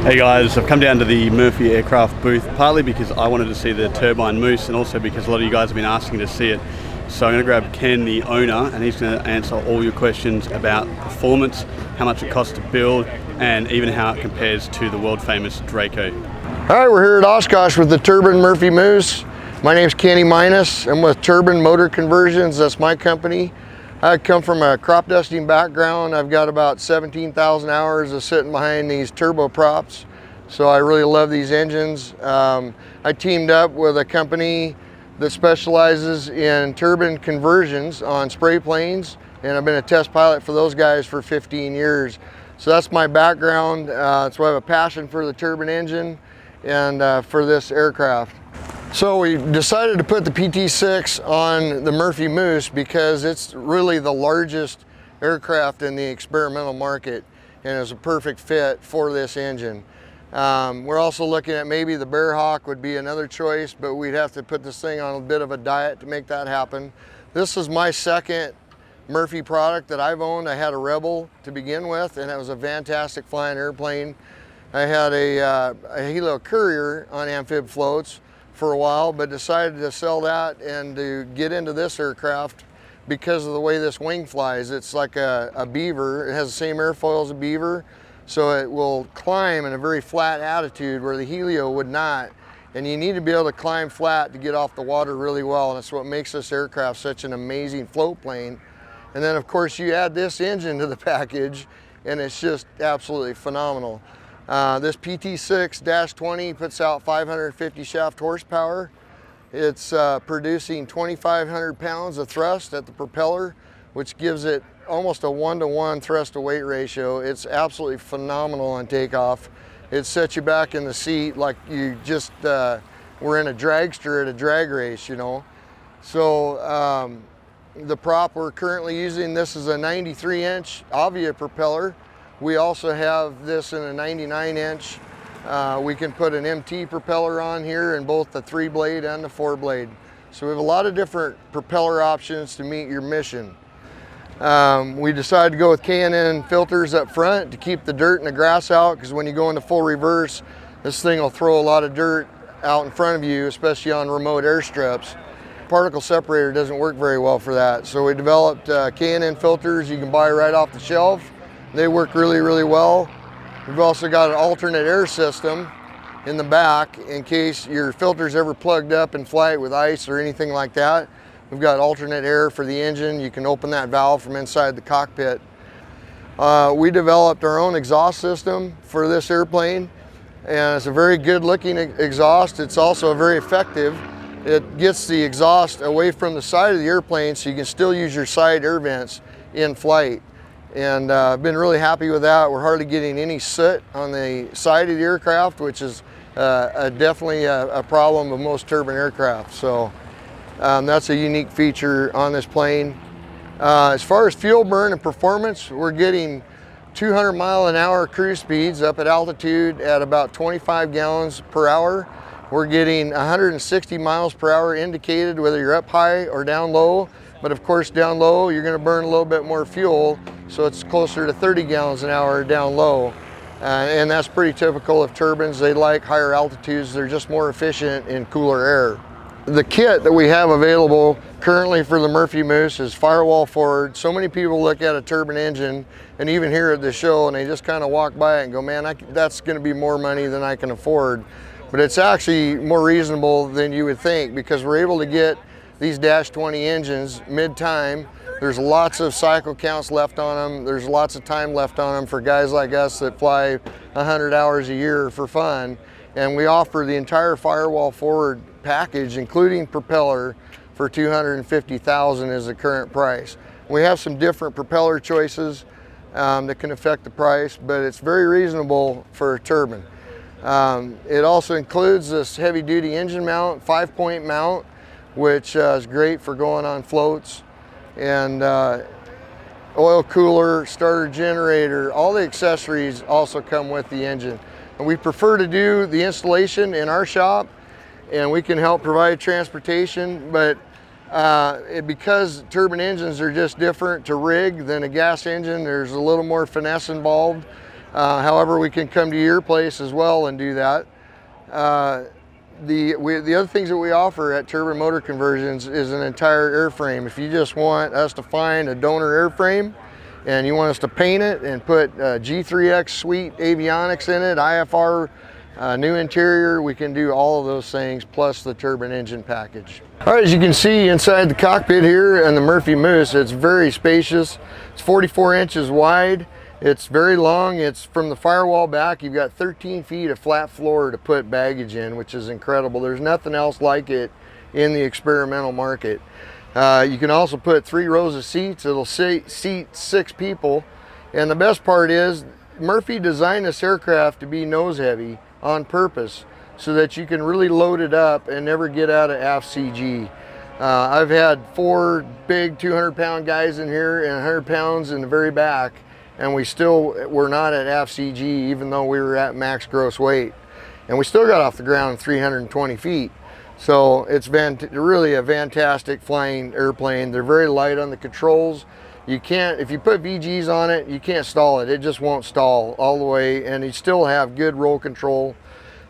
Hey guys, I've come down to the Murphy Aircraft booth partly because I wanted to see the Turbine Moose and also because a lot of you guys have been asking to see it. So I'm going to grab Ken, the owner, and he's going to answer all your questions about performance, how much it costs to build, and even how it compares to the world famous Draco. All right, we're here at Oshkosh with the Turbine Murphy Moose. My name's Kenny Minus. I'm with Turbine Motor Conversions. That's my company. I come from a crop dusting background. I've got about 17,000 hours of sitting behind these turboprops, so I really love these engines. I teamed up with a company that specializes in turbine conversions on spray planes, and I've been a test pilot for those guys for 15 years. So that's my background. So I have a passion for the turbine engine and for this aircraft. So we decided to put the PT6 on the Murphy Moose because it's really the largest aircraft in the experimental market and is a perfect fit for this engine. We're also looking at maybe the Bearhawk would be another choice, but we'd have to put this thing on a bit of a diet to make that happen. This is my second Murphy product that I've owned. I had a Rebel to begin with, and it was a fantastic flying airplane. I had a Helo Courier on amphib floats for a while, but decided to sell that and to get into this aircraft because of the way this wing flies. It's like a beaver. It has the same airfoil as a beaver, so it will climb in a very flat attitude where the Helio would not. And you need to be able to climb flat to get off the water really well, and that's what makes this aircraft such an amazing float plane. And then of course you add this engine to the package and it's just absolutely phenomenal. This PT6-20 puts out 550 shaft horsepower. It's producing 2,500 pounds of thrust at the propeller, which gives it almost a 1-to-1 thrust to weight ratio. It's absolutely phenomenal on takeoff. It sets you back in the seat like you just were in a dragster at a drag race, you know. So the prop we're currently using, this is a 93-inch Avia propeller. We also have this in a 99-inch. We can put an MT propeller on here in both the 3-blade and the 4-blade. So we have a lot of different propeller options to meet your mission. We decided to go with K&N filters up front to keep the dirt and the grass out, because when you go into full reverse, this thing will throw a lot of dirt out in front of you, especially on remote airstrips. Particle separator doesn't work very well for that. So we developed K&N filters you can buy right off the shelf. They work really, really well. We've also got an alternate air system in the back in case your filter's ever plugged up in flight with ice or anything like that. We've got alternate air for the engine. You can open that valve from inside the cockpit. We developed our own exhaust system for this airplane, and it's a very good looking exhaust. It's also very effective. It gets the exhaust away from the side of the airplane so you can still use your side air vents in flight. And I've been really happy with that. We're hardly getting any soot on the side of the aircraft, which is definitely a problem of most turbine aircraft. So that's a unique feature on this plane. As far as fuel burn and performance, we're getting 200-mile-an-hour cruise speeds up at altitude at about 25 gallons per hour. We're getting 160 miles per hour indicated whether you're up high or down low. But of course down low you're going to burn a little bit more fuel, so it's closer to 30 gallons an hour down low. And that's pretty typical of turbines. They like higher altitudes. They're just more efficient in cooler air. The kit that we have available currently for the Murphy Moose is Firewall forward. So many people look at a turbine engine and even here at the show and they just kind of walk by it and go, man, that's going to be more money than I can afford. But it's actually more reasonable than you would think, because we're able to get these Dash 20 engines mid-time. There's lots of cycle counts left on them. There's lots of time left on them for guys like us that fly 100 hours a year for fun. And we offer the entire Firewall forward package, including propeller, for $250,000 is the current price. We have some different propeller choices that can affect the price, but it's very reasonable for a turbine. It also includes this heavy-duty engine mount, 5-point mount, which is great for going on floats, and oil cooler, starter generator, all the accessories also come with the engine. And we prefer to do the installation in our shop, and we can help provide transportation, but because turbine engines are just different to rig than a gas engine, there's a little more finesse involved. However, we can come to your place as well and do that. The other things that we offer at Turbine Motor Conversions is an entire airframe. If you just want us to find a donor airframe and you want us to paint it and put G3X suite avionics in it, IFR, new interior, we can do all of those things plus the turbine engine package. All right, as you can see inside the cockpit here and the Murphy Moose, it's very spacious. It's 44 inches wide. It's very long. It's from the firewall back. You've got 13 feet of flat floor to put baggage in, which is incredible. There's nothing else like it in the experimental market. You can also put 3 rows of seats. It'll seat 6 people. And the best part is Murphy designed this aircraft to be nose heavy on purpose so that you can really load it up and never get out of aft CG. I've had 4 big 200-pound guys in here and 100 pounds in the very back, and we still were not at aft CG even though we were at max gross weight. And we still got off the ground 320 feet. So it's really a fantastic flying airplane. They're very light on the controls. You can't, if you put VGs on it, you can't stall it. It just won't stall all the way, and you still have good roll control.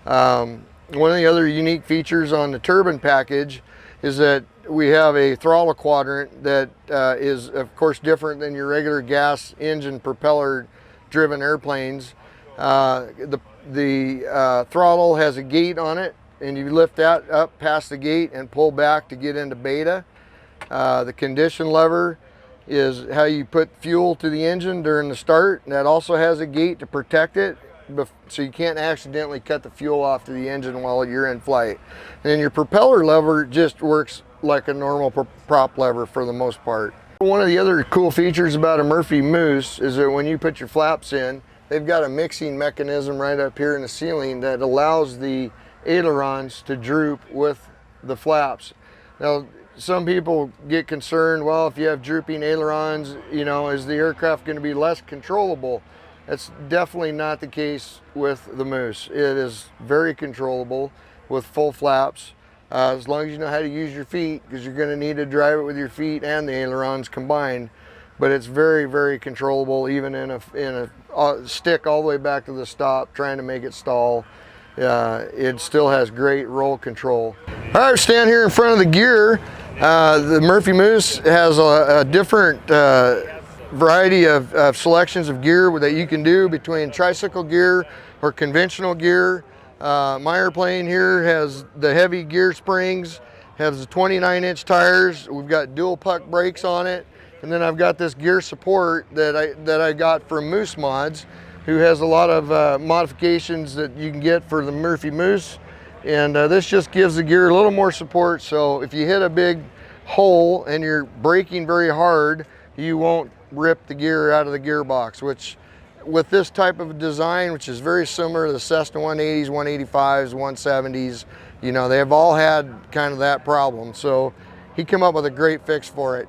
One of the other unique features on the turbine package is that we have a throttle quadrant that is of course different than your regular gas engine propeller driven airplanes. The throttle has a gate on it, and you lift that up past the gate and pull back to get into beta. The condition lever is how you put fuel to the engine during the start, and that also has a gate to protect it so you can't accidentally cut the fuel off to the engine while you're in flight. And then your propeller lever just works like a normal prop lever for the most part. One of the other cool features about a Murphy Moose is that when you put your flaps in, they've got a mixing mechanism right up here in the ceiling that allows the ailerons to droop with the flaps. Now, some people get concerned, well, if you have drooping ailerons, you know, is the aircraft going to be less controllable? That's definitely not the case with the Moose. It is very controllable with full flaps, as long as you know how to use your feet, because you're going to need to drive it with your feet and the ailerons combined. But it's very, very controllable, even in a stick all the way back to the stop, trying to make it stall. It still has great roll control. All right, stand here in front of the gear. The Murphy Moose has a different variety of selections of gear that you can do between tricycle gear or conventional gear. My airplane here has the heavy gear springs, has the 29-inch tires. We've got dual puck brakes on it, and then I've got this gear support that I got from Moose Mods, who has a lot of modifications that you can get for the Murphy Moose. And this just gives the gear a little more support, so if you hit a big hole and you're braking very hard, you won't rip the gear out of the gearbox, which with this type of design, which is very similar to the Cessna 180s, 185s, 170s, you know, they've all had kind of that problem. So he came up with a great fix for it.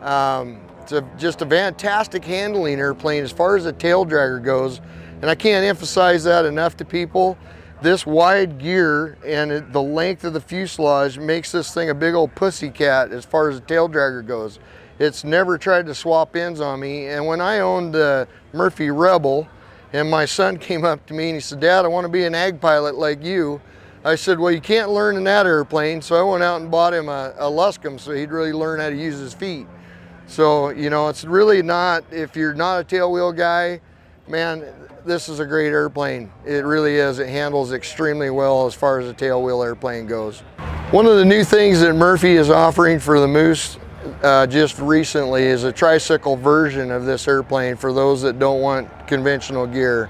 It's just a fantastic handling airplane as far as the tail dragger goes, and I can't emphasize that enough to people. This wide gear and the length of the fuselage makes this thing a big old pussycat as far as the tail dragger goes. It's never tried to swap ends on me. And when I owned the Murphy Rebel, and my son came up to me and he said, "Dad, I want to be an ag pilot like you." I said, "Well, you can't learn in that airplane." So I went out and bought him a Luscombe so he'd really learn how to use his feet. So, you know, it's really not, if you're not a tailwheel guy, man, this is a great airplane. It really is. It handles extremely well as far as a tailwheel airplane goes. One of the new things that Murphy is offering for the Moose just recently is a tricycle version of this airplane for those that don't want conventional gear.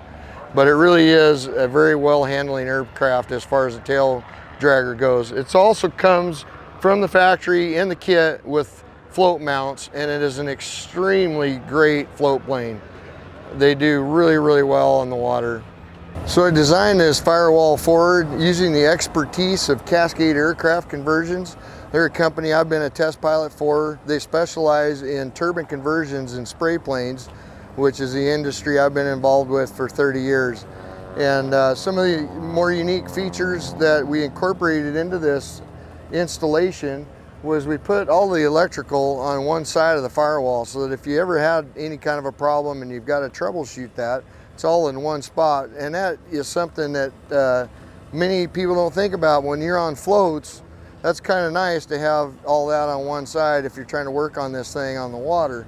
But it really is a very well handling aircraft as far as the tail dragger goes. It also comes from the factory in the kit with float mounts, and it is an extremely great float plane. They do really, really well on the water. So I designed this Firewall forward using the expertise of Cascade Aircraft Conversions. They're a company I've been a test pilot for. They specialize in turbine conversions in spray planes, which is the industry I've been involved with for 30 years. And some of the more unique features that we incorporated into this installation was we put all the electrical on one side of the firewall so that if you ever had any kind of a problem and you've got to troubleshoot that, It's all in one spot, and that is something that many people don't think about. When you're on floats, that's kind of nice to have all that on one side if you're trying to work on this thing on the water.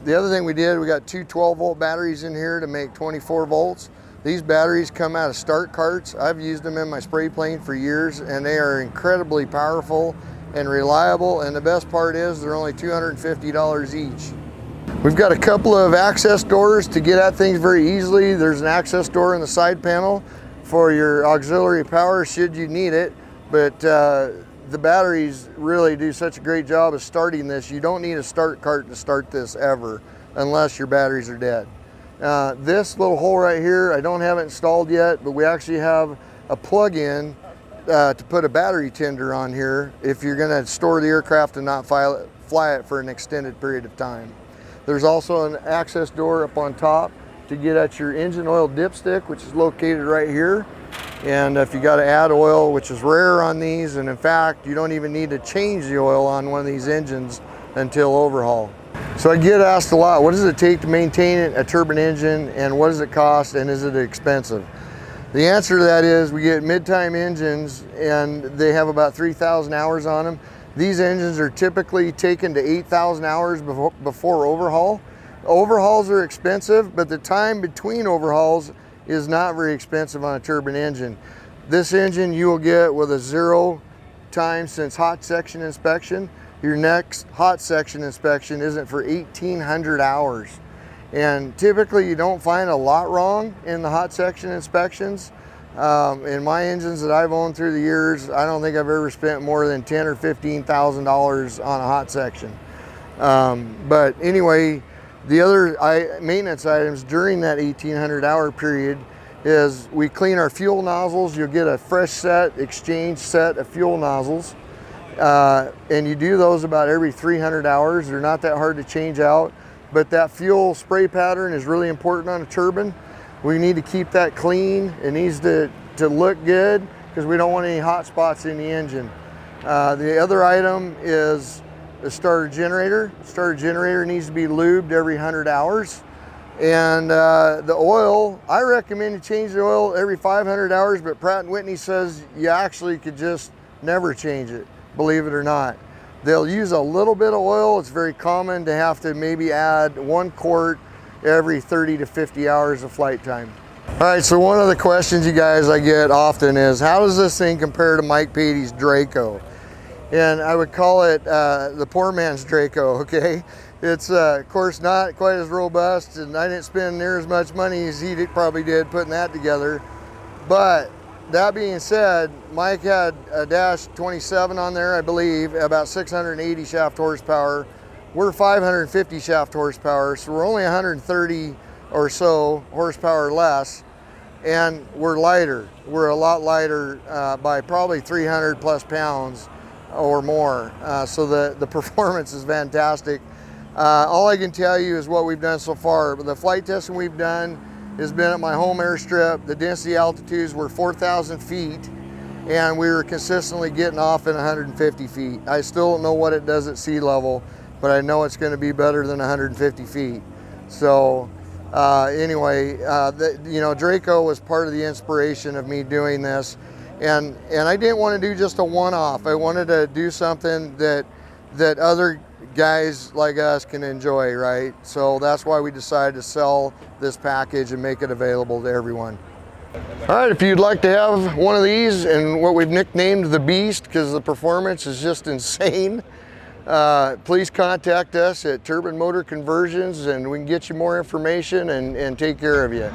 The other thing we did, we got two 12-volt batteries in here to make 24 volts. These batteries come out of Start carts. I've used them in my spray plane for years, and they are incredibly powerful and reliable, and the best part is they're only $250 each. We've got a couple of access doors to get at things very easily. There's an access door in the side panel for your auxiliary power should you need it, but the batteries really do such a great job of starting this. You don't need a Start cart to start this ever, unless your batteries are dead. This little hole right here, I don't have it installed yet, but we actually have a plug-in to put a battery tender on here if you're gonna store the aircraft and not fly it for an extended period of time. There's also an access door up on top to get at your engine oil dipstick, which is located right here. And if you got to add oil, which is rare on these, and in fact, you don't even need to change the oil on one of these engines until overhaul. So I get asked a lot, what does it take to maintain a turbine engine, and what does it cost, and is it expensive? The answer to that is we get mid-time engines, and they have about 3,000 hours on them. These engines are typically taken to 8,000 hours before overhaul. Overhauls are expensive, but the time between overhauls is not very expensive on a turbine engine. This engine you will get with a 0 time since hot section inspection. Your next hot section inspection isn't for 1,800 hours. And typically you don't find a lot wrong in the hot section inspections. In my engines that I've owned through the years, I don't think I've ever spent more than $10,000 or $15,000 on a hot section. But anyway, the other maintenance items during that 1,800 hour period is we clean our fuel nozzles. You'll get a fresh set, exchange set of fuel nozzles. And you do those about every 300 hours. They're not that hard to change out, but that fuel spray pattern is really important on a turbine. We need to keep that clean. It needs to look good because we don't want any hot spots in the engine. The other item is the starter generator. The starter generator needs to be lubed every 100 hours. And the oil, I recommend you change the oil every 500 hours, but Pratt & Whitney says you actually could just never change it, believe it or not. They'll use a little bit of oil. It's very common to have to maybe add 1 quart every 30 to 50 hours of flight time. All right, so one of the questions you guys I get often is, how does this thing compare to Mike Patey's Draco? And I would call it the poor man's Draco, okay? It's of course not quite as robust, and I didn't spend near as much money as he probably did putting that together. But that being said, Mike had a Dash 27 on there, I believe, about 680 shaft horsepower. We're 550 shaft horsepower, so we're only 130 or so horsepower less, and we're lighter. We're a lot lighter by probably 300 plus pounds or more. So the performance is fantastic. All I can tell you is what we've done so far. The flight testing we've done has been at my home airstrip. The density altitudes were 4,000 feet, and we were consistently getting off in 150 feet. I still don't know what it does at sea level, but I know it's going to be better than 150 feet. So anyway, you know, Draco was part of the inspiration of me doing this, and I didn't want to do just a one-off. I wanted to do something that other guys like us can enjoy, right? So that's why we decided to sell this package and make it available to everyone. All right, if you'd like to have one of these and what we've nicknamed the Beast because the performance is just insane, please contact us at Turbine Motor Conversions and we can get you more information and take care of you.